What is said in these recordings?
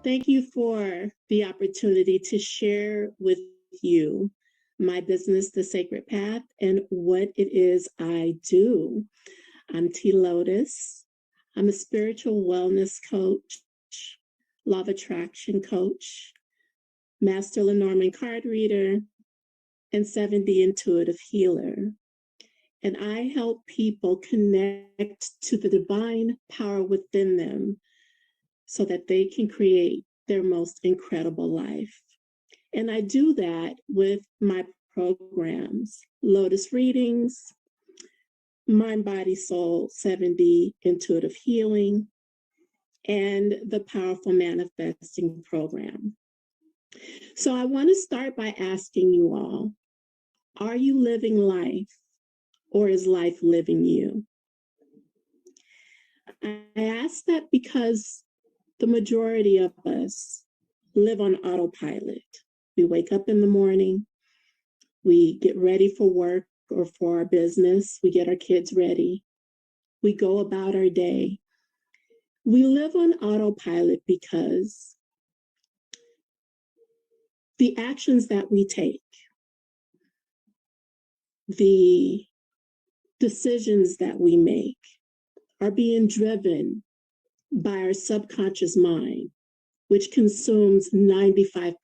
Thank you for the opportunity to share with you my business, The Sacred Path, and what it is I do. I'm TLotus. I'm a spiritual wellness coach, law of attraction coach, master Lenormand card reader, and 7D intuitive healer. And I help people connect to the divine power within them so that they can create their most incredible life. And I do that with my programs, Lotus Readings, Mind, Body, Soul, 7D Intuitive Healing, and the Powerful Manifesting Program. So I want to start by asking you all, are you living life or is life living you? I ask that because the majority of us live on autopilot. We wake up in the morning, we get ready for work or for our business, we get our kids ready, we go about our day. We live on autopilot because the actions that we take, the decisions that we make are being driven by our subconscious mind, which consumes 95%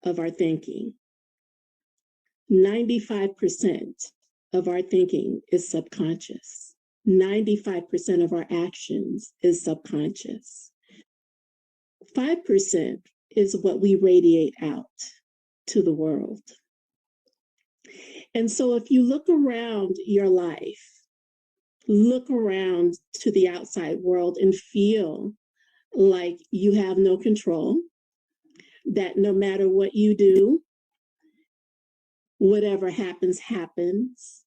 of our thinking. 95% of our thinking is subconscious. 95% of our actions is subconscious. 5% is what we radiate out to the world. And so if you look around your life, look around to the outside world and feel like you have no control, that no matter what you do, whatever happens, happens,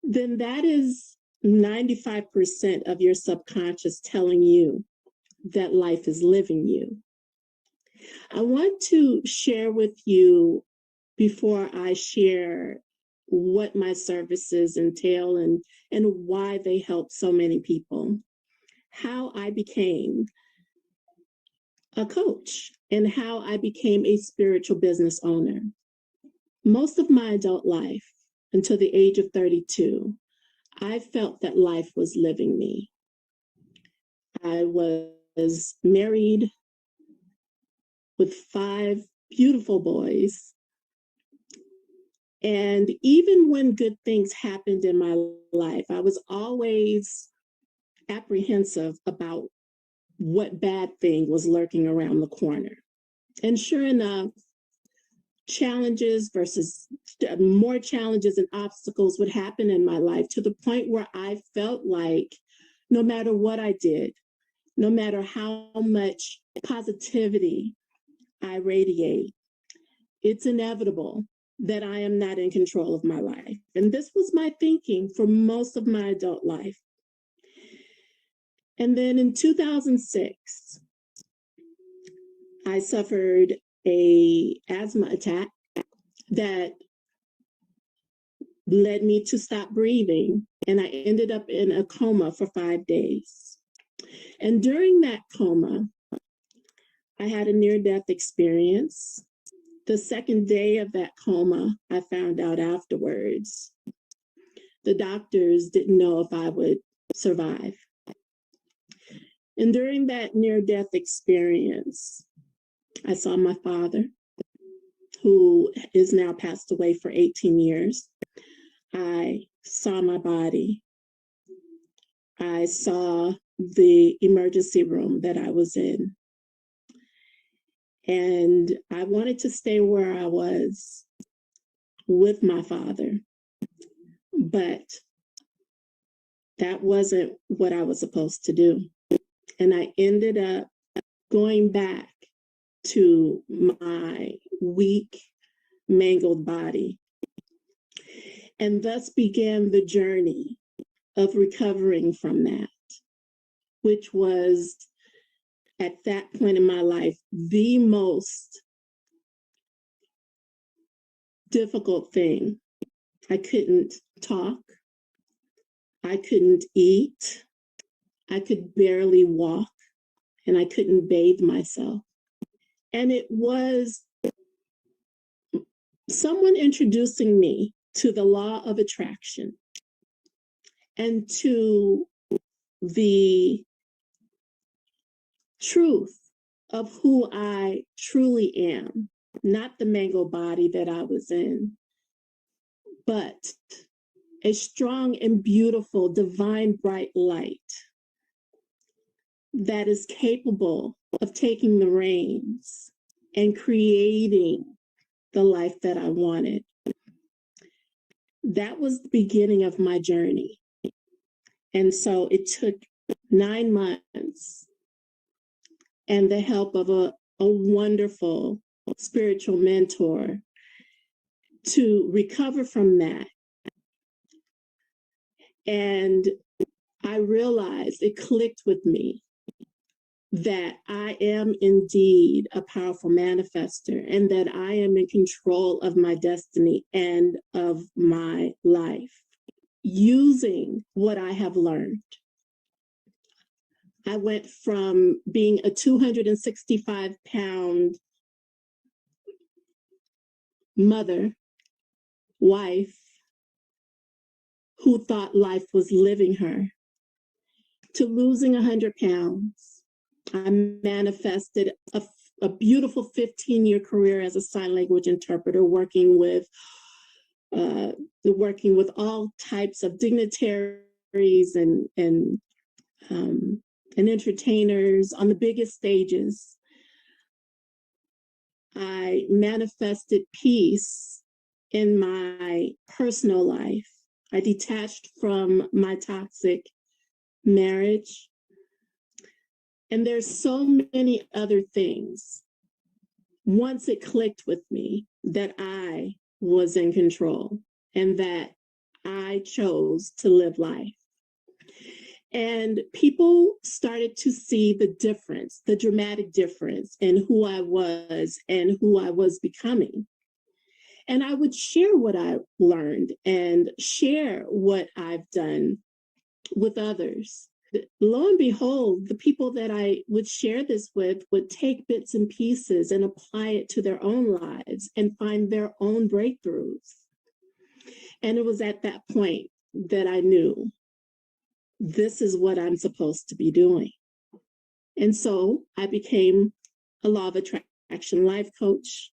then that is 95% of your subconscious telling you that life is living you. I want to share with you, before I share what my services entail and why they help so many people, how I became a coach and how I became a spiritual business owner. Most of my adult life, until the age of 32, I felt that life was living me. I was married with 5 beautiful boys. And even when good things happened in my life, I was always apprehensive about what bad thing was lurking around the corner. And sure enough, challenges versus more challenges and obstacles would happen in my life, to the point where I felt like no matter what I did, no matter how much positivity I radiate, it's inevitable that I am not in control of my life. And this was my thinking for most of my adult life. And then in 2006, I suffered an asthma attack that led me to stop breathing, and I ended up in a coma for 5 days. And during that coma, I had a near-death experience. The second day of that coma, I found out afterwards, the doctors didn't know if I would survive. And during that near-death experience, I saw my father, who is now passed away for 18 years. I saw my body. I saw the emergency room that I was in. And I wanted to stay where I was with my father, but that wasn't what I was supposed to do. And I ended up going back to my weak, mangled body. And thus began the journey of recovering from that, which was, at that point in my life, the most difficult thing. I couldn't talk. I couldn't eat. I could barely walk. and I couldn't bathe myself. And it was someone introducing me to the law of attraction and to the truth of who I truly am, not the mango body that I was in, but a strong and beautiful, divine, bright light that is capable of taking the reins and creating the life that I wanted. That was the beginning of my journey. And so it took 9 months and the help of a wonderful spiritual mentor to recover from that. And I realized, it clicked with me, that I am indeed a powerful manifester and that I am in control of my destiny and of my life. Using what I have learned, I went from being a 265-pound mother, wife, who thought life was living her, to losing 100 pounds. I manifested a beautiful 15-year career as a sign language interpreter, working with all types of dignitaries and entertainers on the biggest stages. I manifested peace in my personal life. I detached from my toxic marriage. And there's so many other things. Once it clicked with me that I was in control and that I chose to live life. And people started to see the difference, the dramatic difference in who I was and who I was becoming. And I would share what I learned and share what I've done with others. Lo and behold, the people that I would share this with would take bits and pieces and apply it to their own lives and find their own breakthroughs. And it was at that point that I knew, this is what I'm supposed to be doing. And so I became a law of attraction life coach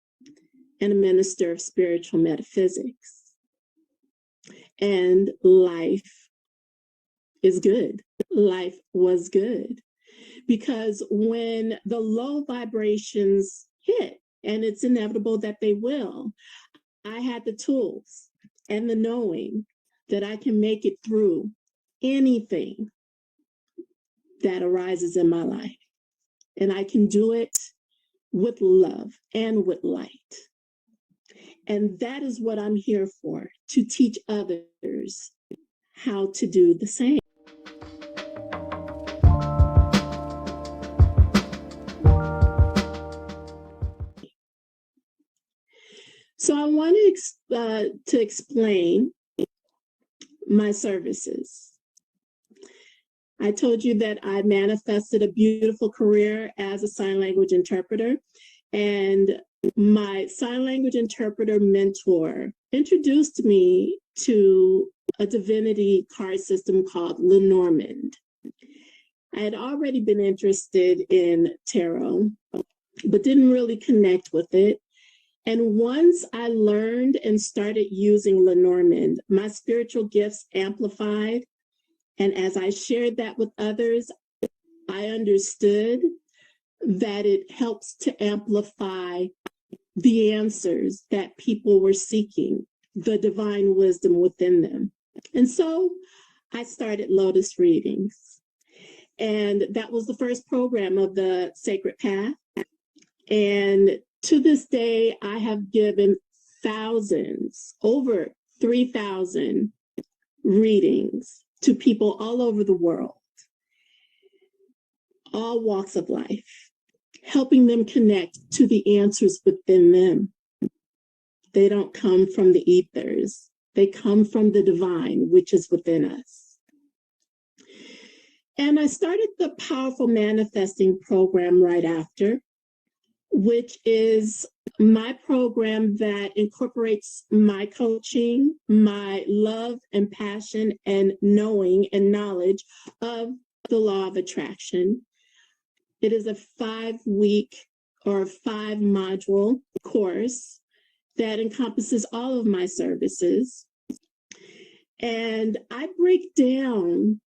and a minister of spiritual metaphysics. And life is good. Life was good. Because when the low vibrations hit, and it's inevitable that they will, I had the tools and the knowing that I can make it through anything that arises in my life. And I can do it with love and with light. And that is what I'm here for, to teach others how to do the same. So I want to explain my services. I told you that I manifested a beautiful career as a sign language interpreter, and my sign language interpreter mentor introduced me to a divinity card system called Lenormand. I had already been interested in tarot, but didn't really connect with it. And once I learned and started using Lenormand, my spiritual gifts amplified. And as I shared that with others, I understood that it helps to amplify the answers that people were seeking, the divine wisdom within them. And so I started Lotus readings. And that was the first program of the Sacred Path. And to this day, I have given thousands, over 3,000 readings to people all over the world, all walks of life, helping them connect to the answers within them. They don't come from the ethers. They come from the divine, which is within us. And I started the Powerful Manifesting program right after, which is my program that incorporates my coaching, my love and passion and knowing and knowledge of the law of attraction. It is a 5-week or 5-module course that encompasses all of my services. And I break down,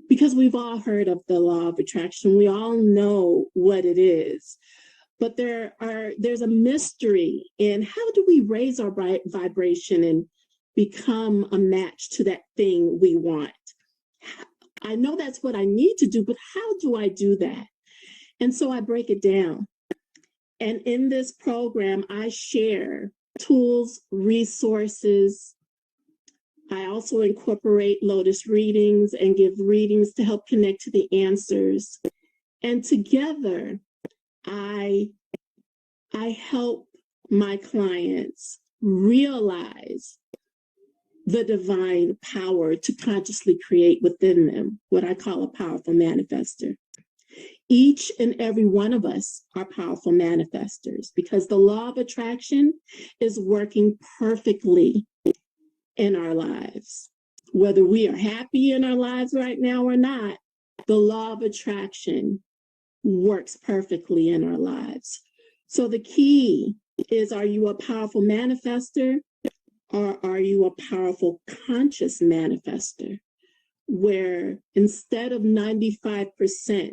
because we've all heard of the law of attraction, we all know what it is. But there's a mystery in how do we raise our vibration and become a match to that thing we want. I know that's what I need to do, but how do I do that? And so I break it down. And in this program, I share tools, resources. I also incorporate Lotus readings and give readings to help connect to the answers. And together, I help my clients realize the divine power to consciously create within them, what I call a powerful manifester. Each and every one of us are powerful manifestors because the law of attraction is working perfectly in our lives. Whether we are happy in our lives right now or not, the law of attraction works perfectly in our lives. So the key is, are you a powerful manifester or are you a powerful conscious manifester? Where instead of 95%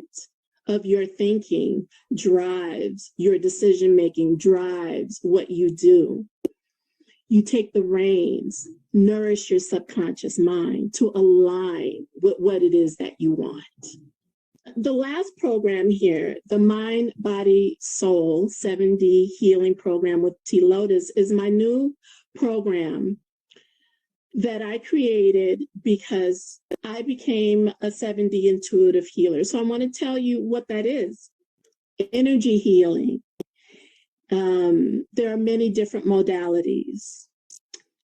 of your thinking drives your decision-making, drives what you do, you take the reins, nourish your subconscious mind to align with what it is that you want. The last program here, the Mind, Body, Soul 7D Healing Program with TLotus, is my new program that I created because I became a 7D intuitive healer. So I want to tell you what that is. Energy healing. There are many different modalities.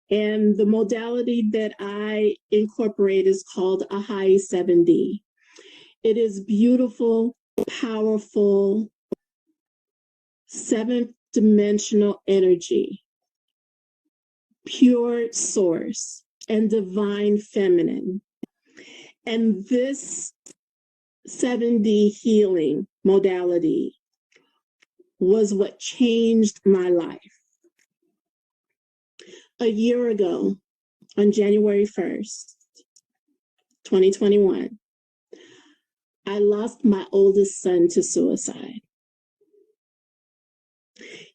And the modality that I incorporate is called a high 7D. It is beautiful, powerful, 7th-dimensional energy, pure source, and divine feminine. And this 7D healing modality was what changed my life. A year ago, on January 1st, 2021, I lost my oldest son to suicide.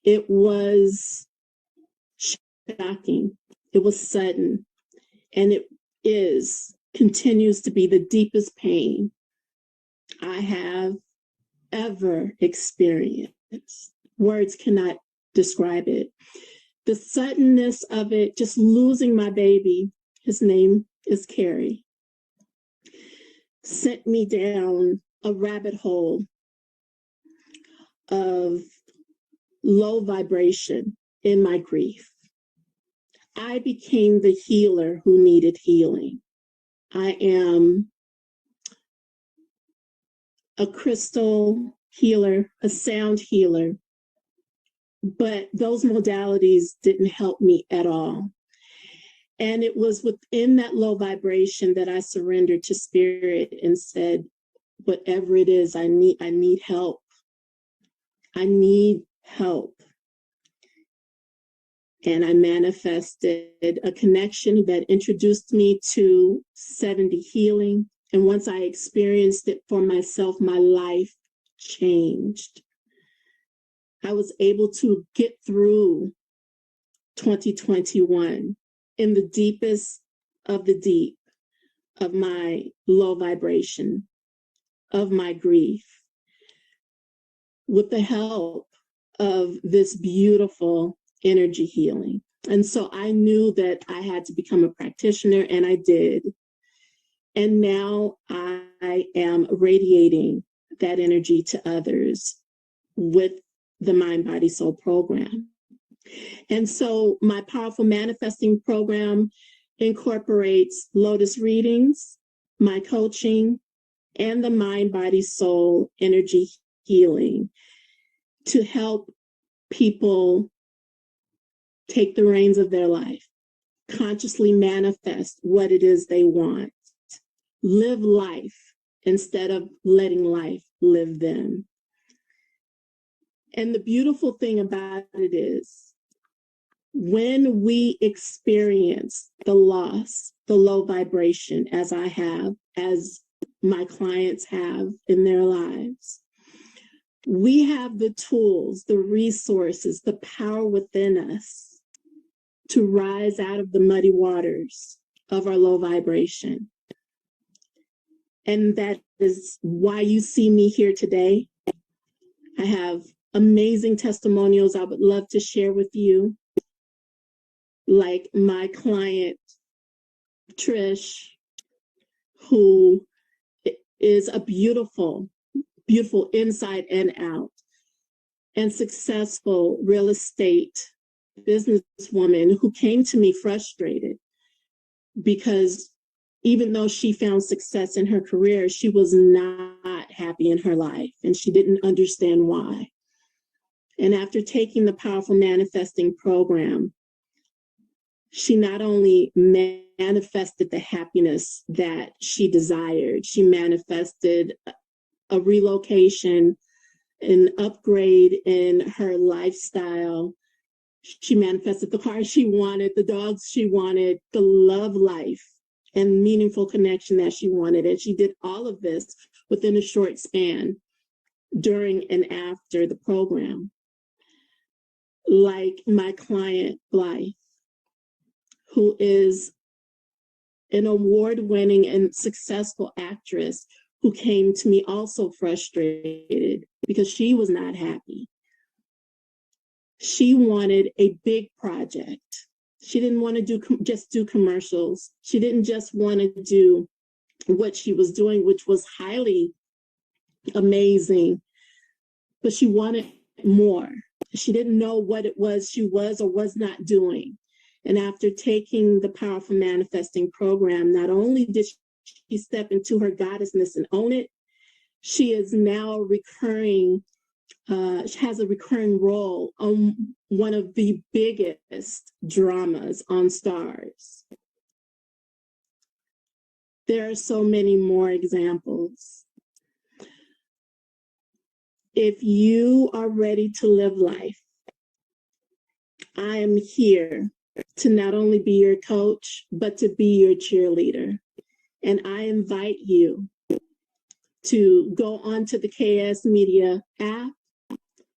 It was shocking. It was sudden. And it continues to be the deepest pain I have ever experienced. Words cannot describe it. The suddenness of it, just losing my baby, his name is Carrie, sent me down a rabbit hole of low vibration in my grief. I became the healer who needed healing. I am a crystal healer, a sound healer, but those modalities didn't help me at all. And it was within that low vibration that I surrendered to spirit and said, whatever it is, I need help. I need help. And I manifested a connection that introduced me to 7D healing. And once I experienced it for myself, my life changed. I was able to get through 2021 in the deepest of the deep of my low vibration, of my grief, with the help of this beautiful energy healing. And so I knew that I had to become a practitioner, and I did. And now I am radiating that energy to others with the Mind, Body, Soul program. And so my Powerful Manifesting program incorporates Lotus readings, my coaching, and the mind, body, soul, energy healing to help people take the reins of their life, consciously manifest what it is they want, live life instead of letting life live them. And the beautiful thing about it is when we experience the loss, the low vibration, as I have, as my clients have in their lives, we have the tools, the resources, the power within us to rise out of the muddy waters of our low vibration. And that is why you see me here today. I have amazing testimonials I would love to share with you. Like my client, Trish, who is a beautiful, beautiful inside and out, and successful real estate businesswoman who came to me frustrated because even though she found success in her career, she was not happy in her life and she didn't understand why. And after taking the Powerful Manifesting program, she not only manifested the happiness that she desired, she manifested a relocation, an upgrade in her lifestyle. She manifested the car she wanted, the dogs she wanted, the love life and meaningful connection that she wanted. And she did all of this within a short span during and after the program. Like my client, Blythe, who is an award-winning and successful actress who came to me also frustrated because she was not happy. She wanted a big project. She didn't want to just do commercials. She didn't just want to do what she was doing, which was highly amazing, but she wanted more. She didn't know what it was she was or was not doing. And after taking the Powerful Manifesting program, not only did she step into her goddessness and own it, she is now recurring. She has a recurring role on one of the biggest dramas on Stars. There are so many more examples. If you are ready to live life, I am here to not only be your coach, but to be your cheerleader. And I invite you to go onto the KS Media app,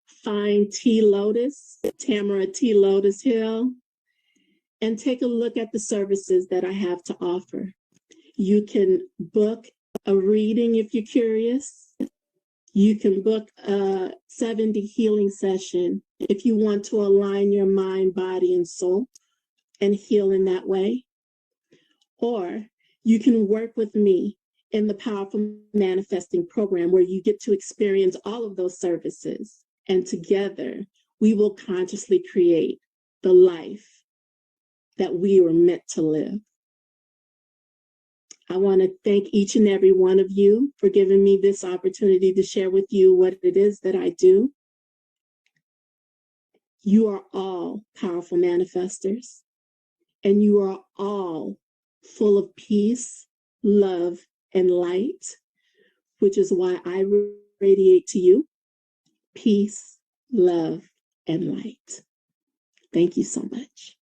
find TLotus, Tamara TLotus Hill, and take a look at the services that I have to offer. You can book a reading if you're curious. You can book a 7-day healing session if you want to align your mind, body, and soul and heal in that way. Or you can work with me in the Powerful Manifesting program where you get to experience all of those services. And together, we will consciously create the life that we were meant to live. I want to thank each and every one of you for giving me this opportunity to share with you what it is that I do. You are all powerful manifestors, and you are all full of peace, love, and light, which is why I radiate to you peace, love, and light. Thank you so much.